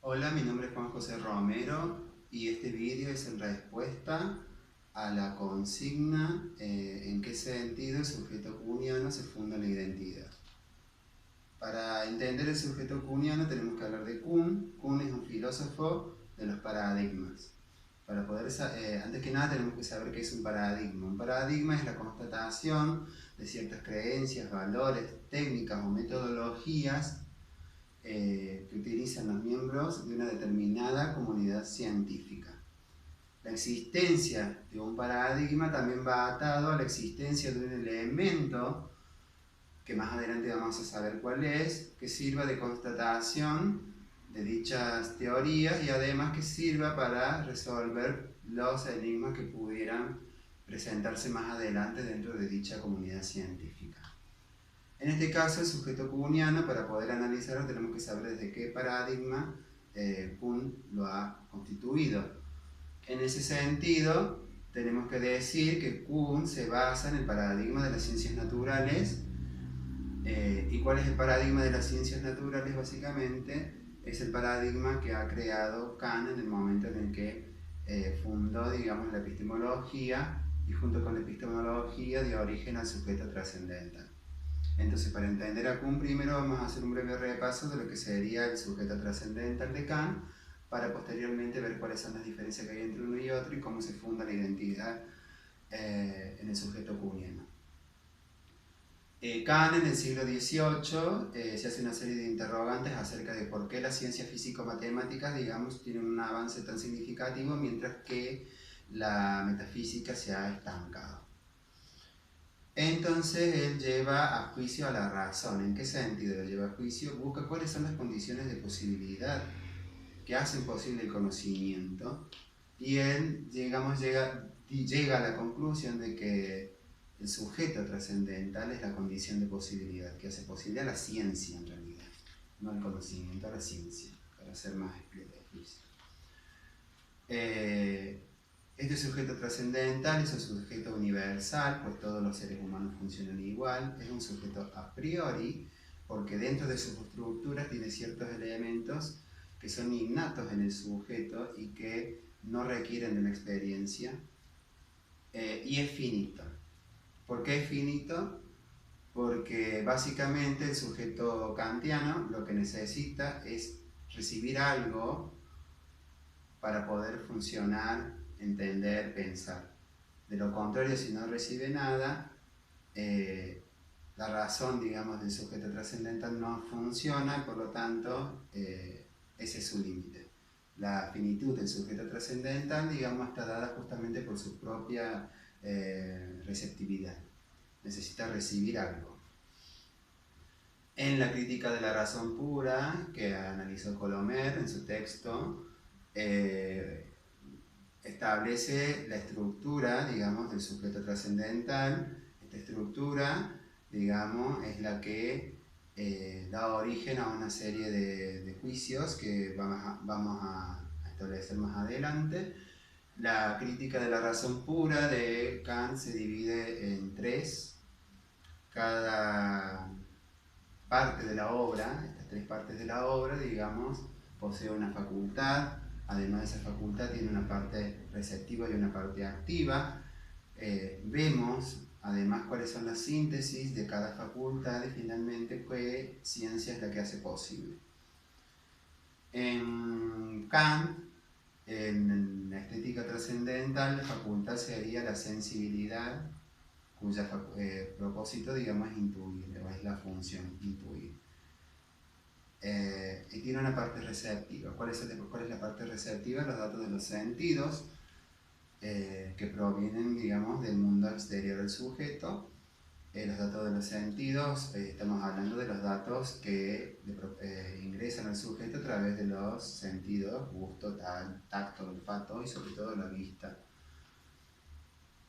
Hola, mi nombre es Juan José Romero y este vídeo es en respuesta a la consigna en qué sentido el sujeto kuhniano se funda en la identidad. Para entender el sujeto kuhniano tenemos que hablar de Kuhn. Kuhn es un filósofo de los paradigmas. Antes que nada tenemos que saber qué es un paradigma. Un paradigma es la constatación de ciertas creencias, valores, técnicas o metodologías que utilizan los miembros de una determinada comunidad científica. La existencia de un paradigma también va atado a la existencia de un elemento, que más adelante vamos a saber cuál es, que sirva de constatación de dichas teorías y además que sirva para resolver los enigmas que pudieran presentarse más adelante dentro de dicha comunidad científica. En este caso, el sujeto kuhniano, para poder analizarlo, tenemos que saber desde qué paradigma Kuhn lo ha constituido. En ese sentido, tenemos que decir que Kuhn se basa en el paradigma de las ciencias naturales. ¿Y cuál es el paradigma de las ciencias naturales? Básicamente, es el paradigma que ha creado Kant en el momento en el que fundó, digamos, la epistemología, y junto con la epistemología dio origen al sujeto trascendental. Entonces, para entender a Kuhn, primero vamos a hacer un breve repaso de lo que sería el sujeto trascendental de Kant, para posteriormente ver cuáles son las diferencias que hay entre uno y otro y cómo se funda la identidad en el sujeto kuhniano. Kant en el siglo XVIII se hace una serie de interrogantes acerca de por qué las ciencias físico-matemáticas, digamos, tienen un avance tan significativo mientras que la metafísica se ha estancado. Entonces él lleva a juicio a la razón. ¿En qué sentido lo lleva a juicio? Busca cuáles son las condiciones de posibilidad que hacen posible el conocimiento, y él, digamos, llega a la conclusión de que el sujeto trascendental es la condición de posibilidad que hace posible a la ciencia, en realidad, no al conocimiento, a la ciencia, para ser más explícito. Este sujeto trascendental es un sujeto universal, pues todos los seres humanos funcionan igual. Es un sujeto a priori, porque dentro de sus estructuras tiene ciertos elementos que son innatos en el sujeto y que no requieren de una experiencia. Y es finito. ¿Por qué es finito? Porque básicamente el sujeto kantiano lo que necesita es recibir algo para poder funcionar, entender, pensar. De lo contrario, si no recibe nada, la razón, digamos, del sujeto trascendental no funciona, y por lo tanto, ese es su límite. La finitud del sujeto trascendental, digamos, está dada justamente por su propia receptividad. Necesita recibir algo. En la crítica de la razón pura, que analizó Colomer en su texto, establece la estructura, digamos, del sujeto trascendental. Esta estructura, digamos, es la que da origen a una serie de juicios que vamos a establecer más adelante. La crítica de la razón pura de Kant se divide en tres. Cada parte de la obra, estas tres partes de la obra, digamos, posee una facultad. Además de esa facultad tiene una parte receptiva y una parte activa. Vemos además cuáles son las síntesis de cada facultad y finalmente qué ciencia es la que hace posible. En Kant, en la estética trascendental, la facultad sería la sensibilidad, cuya propósito, digamos, es intuir, o es la función, intuir. Y tiene una parte receptiva. ¿Cuál es la parte receptiva? Los datos de los sentidos, que provienen, digamos, del mundo exterior del sujeto. Los datos de los sentidos, estamos hablando de los datos que ingresan al sujeto a través de los sentidos, gusto, tacto, olfato y sobre todo la vista.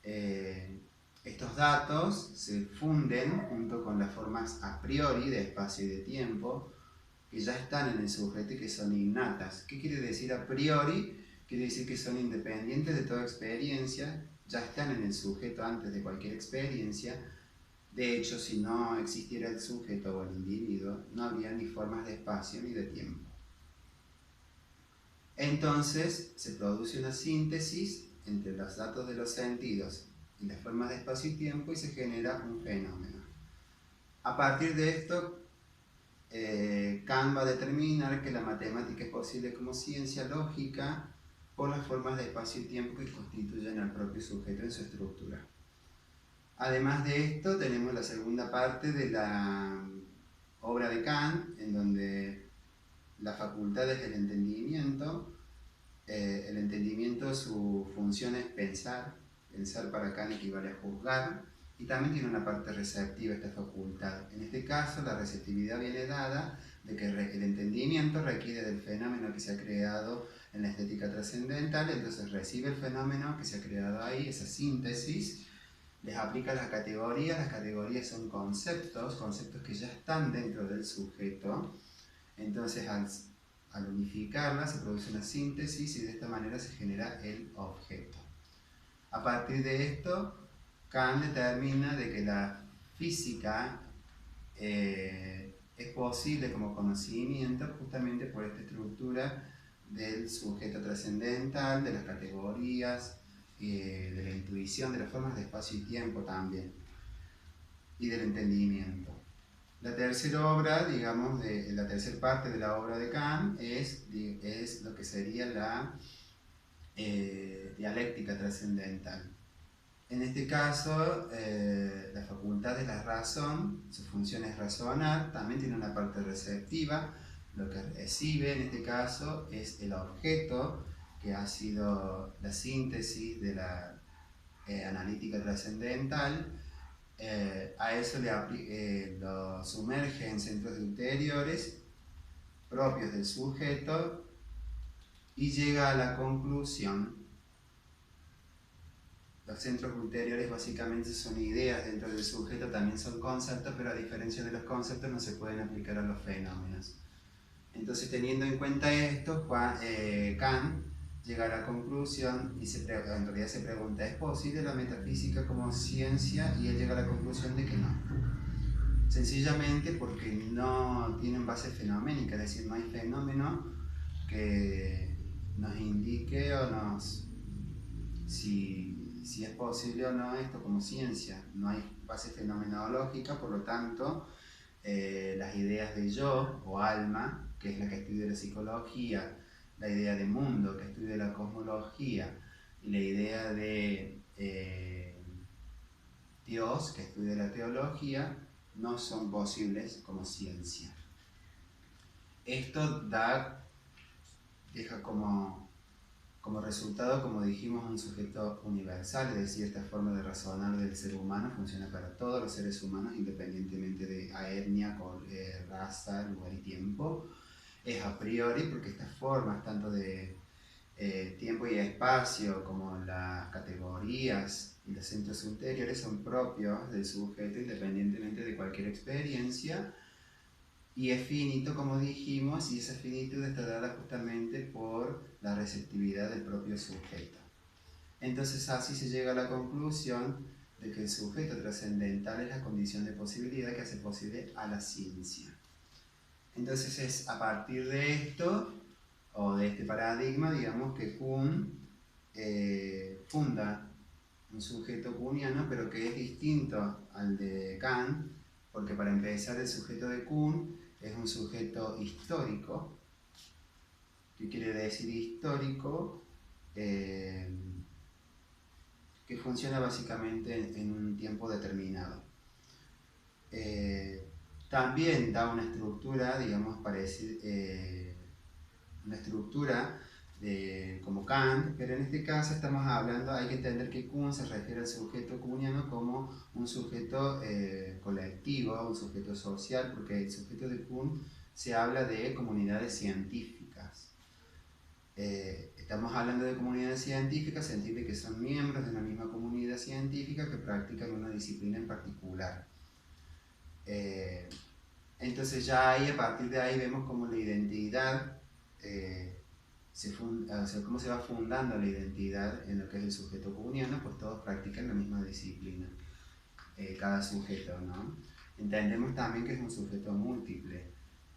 Estos datos se funden junto con las formas a priori de espacio y de tiempo que ya están en el sujeto y que son innatas. ¿Qué quiere decir a priori? Quiere decir que son independientes de toda experiencia, ya están en el sujeto antes de cualquier experiencia. De hecho, si no existiera el sujeto o el individuo, no habría ni formas de espacio ni de tiempo. Entonces se produce una síntesis entre los datos de los sentidos y las formas de espacio y tiempo y se genera un fenómeno. A partir de esto, Kant va a determinar que la matemática es posible como ciencia lógica por las formas de espacio y tiempo que constituyen al propio sujeto en su estructura. Además de esto, tenemos la segunda parte de la obra de Kant, en donde la facultad es el entendimiento. El entendimiento, su función es pensar. Pensar para Kant equivale a juzgar. Y también tiene una parte receptiva esta facultad. En este caso, la receptividad viene dada de que el entendimiento requiere del fenómeno que se ha creado en la estética trascendental, entonces recibe el fenómeno que se ha creado ahí, esa síntesis, les aplica las categorías son conceptos que ya están dentro del sujeto, entonces al unificarlas se produce una síntesis y de esta manera se genera el objeto. A partir de esto, Kant determina de que la física es posible como conocimiento justamente por esta estructura del sujeto trascendental, de las categorías, de la intuición, de las formas de espacio y tiempo también, y del entendimiento. La tercera obra, digamos, la tercera parte de la obra de Kant es lo que sería la dialéctica trascendental. En este caso, la facultad de la razón, su función es razonar, también tiene una parte receptiva. Lo que recibe en este caso es el objeto, que ha sido la síntesis de la analítica trascendental. A eso lo sumerge en centros ulteriores propios del sujeto y llega a la conclusión. Los centros ulteriores básicamente son ideas dentro del sujeto, también son conceptos, pero a diferencia de los conceptos no se pueden aplicar a los fenómenos. Entonces, teniendo en cuenta esto, Kant llega a la conclusión y en realidad se pregunta, ¿es posible la metafísica como ciencia? Y él llega a la conclusión de que no. Sencillamente porque no tienen base fenoménica, es decir, no hay fenómeno que nos indique o si es posible o no esto como ciencia. No hay base fenomenológica, por lo tanto, las ideas de yo o alma, que es la que estudia la psicología, la idea de mundo, que estudia la cosmología, y la idea de Dios, que estudia la teología, no son posibles como ciencia. Esto deja como resultado, como dijimos, un sujeto universal, es decir, esta forma de razonar del ser humano funciona para todos los seres humanos, independientemente de etnia, raza, lugar y tiempo. Es a priori porque estas formas, tanto de tiempo y espacio, como las categorías y los centros ulteriores, son propios del sujeto independientemente de cualquier experiencia. Y es finito, como dijimos, y esa finitud está dada justamente por la receptividad del propio sujeto. Entonces así se llega a la conclusión de que el sujeto trascendental es la condición de posibilidad que hace posible a la ciencia. Entonces es a partir de esto, o de este paradigma, digamos, que Kuhn funda un sujeto kuhniano, pero que es distinto al de Kant, porque para empezar el sujeto de Kuhn es un sujeto histórico. ¿Qué quiere decir histórico? Que funciona básicamente en un tiempo determinado. También da una estructura, digamos, una estructura como Kant, pero en este caso estamos hablando, hay que entender que Kuhn se refiere al sujeto kuhniano como un sujeto colectivo, un sujeto social, porque el sujeto de Kuhn se habla de comunidades científicas. Estamos hablando de comunidades científicas, se entiende que son miembros de una misma comunidad científica que practican una disciplina en particular. Entonces ya ahí, a partir de ahí, vemos cómo la identidad cómo se va fundando la identidad en lo que es el sujeto kuhniano, pues todos practican la misma disciplina, cada sujeto, ¿no? Entendemos también que es un sujeto múltiple,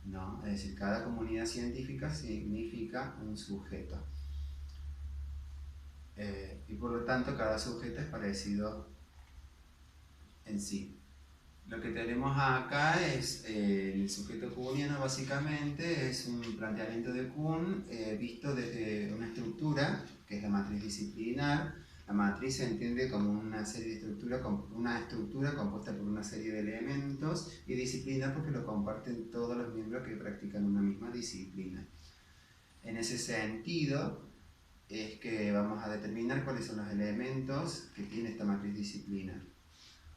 ¿no? Es decir, cada comunidad científica significa un sujeto. Y por lo tanto cada sujeto es parecido en sí. Lo que tenemos acá es el sujeto kuhniano, básicamente es un planteamiento de Kuhn visto desde una estructura que es la matriz disciplinar. La matriz se entiende como una serie de una estructura compuesta por una serie de elementos, y disciplina porque lo comparten todos los miembros que practican una misma disciplina. En ese sentido es que vamos a determinar cuáles son los elementos que tiene esta matriz disciplinar.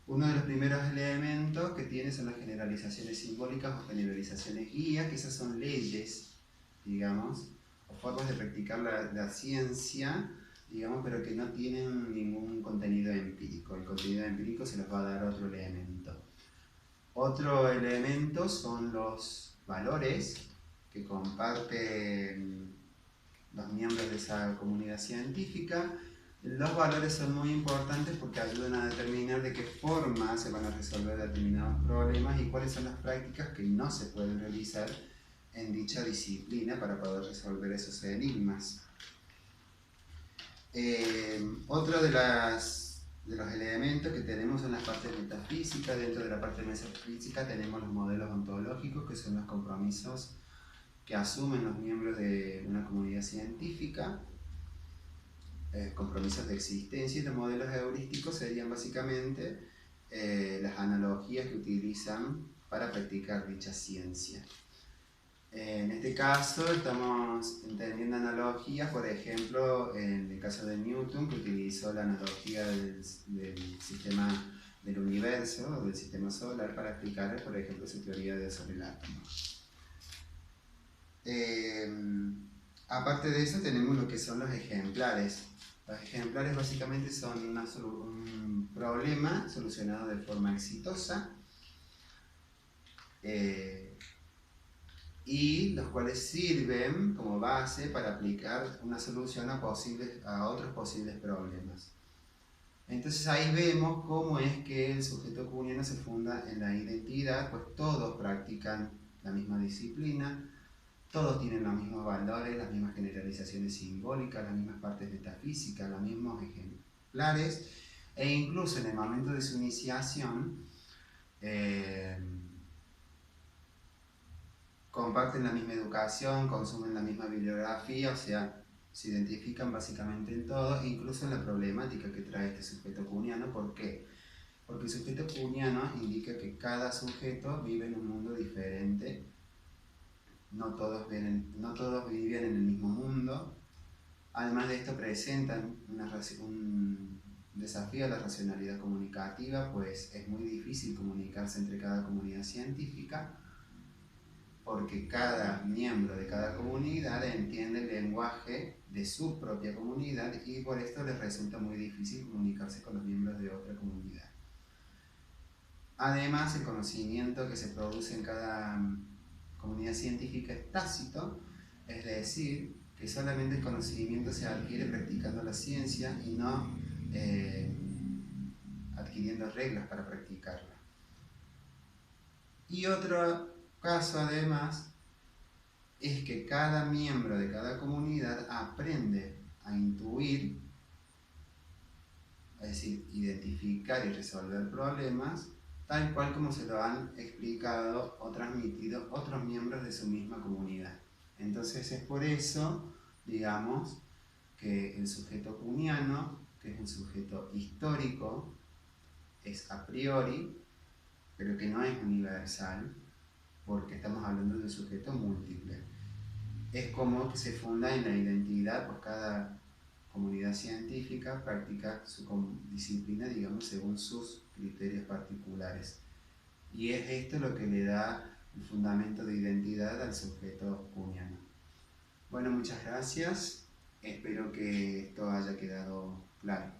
Uno de los primeros elementos que tiene son las generalizaciones simbólicas o generalizaciones guías, que esas son leyes, digamos, o formas de practicar la ciencia, digamos, pero que no tienen ningún contenido empírico. El contenido empírico se los va a dar otro elemento. Otro elemento son los valores que comparten los miembros de esa comunidad científica. Los valores son muy importantes porque ayudan a determinar de qué forma se van a resolver determinados problemas y cuáles son las prácticas que no se pueden realizar en dicha disciplina para poder resolver esos enigmas. Otro de los elementos que tenemos en la parte metafísica. Dentro de la parte metafísica tenemos los modelos ontológicos, que son los compromisos que asumen los miembros de una comunidad científica. Compromisos de existencia, y los modelos heurísticos serían básicamente las analogías que utilizan para practicar dicha ciencia. En este caso estamos entendiendo analogías, por ejemplo, en el caso de Newton, que utilizó la analogía del sistema del universo, o del sistema solar, para explicar, por ejemplo, su teoría sobre el átomo. Aparte de eso tenemos lo que son los ejemplares. Los ejemplares básicamente son un problema solucionado de forma exitosa, y los cuales sirven como base para aplicar una solución a otros posibles problemas. Entonces ahí vemos cómo es que el sujeto kuhniano se funda en la identidad, pues todos practican la misma disciplina, todos tienen los mismos valores, las mismas generalizaciones simbólicas, las mismas partes metafísicas, los mismos ejemplares, e incluso en el momento de su iniciación comparten la misma educación, consumen la misma bibliografía, o sea, se identifican básicamente en todo, incluso en la problemática que trae este sujeto kuhniano. ¿Por qué? Porque el sujeto kuhniano indica que cada sujeto vive en un mundo diferente. No todos viven en el mismo mundo. Además de esto presentan un desafío a la racionalidad comunicativa, pues es muy difícil comunicarse entre cada comunidad científica, porque cada miembro de cada comunidad entiende el lenguaje de su propia comunidad, y por esto les resulta muy difícil comunicarse con los miembros de otra comunidad. Además, el conocimiento que se produce en cada comunidad científica es tácito, es decir, que solamente el conocimiento se adquiere practicando la ciencia y no adquiriendo reglas para practicarla. Y otro caso, además, es que cada miembro de cada comunidad aprende a intuir, es decir, identificar y resolver problemas, tal cual como se lo han explicado o transmitido otros miembros de su misma comunidad. Entonces es por eso, digamos, que el sujeto kuhniano, que es un sujeto histórico, es a priori, pero que no es universal, porque estamos hablando de un sujeto múltiple. Es como que se funda en la identidad, pues cada comunidad científica practica su disciplina, digamos, según sus criterios particulares. Y es esto lo que le da el fundamento de identidad al sujeto kuhniano. Bueno, muchas gracias. Espero que esto haya quedado claro.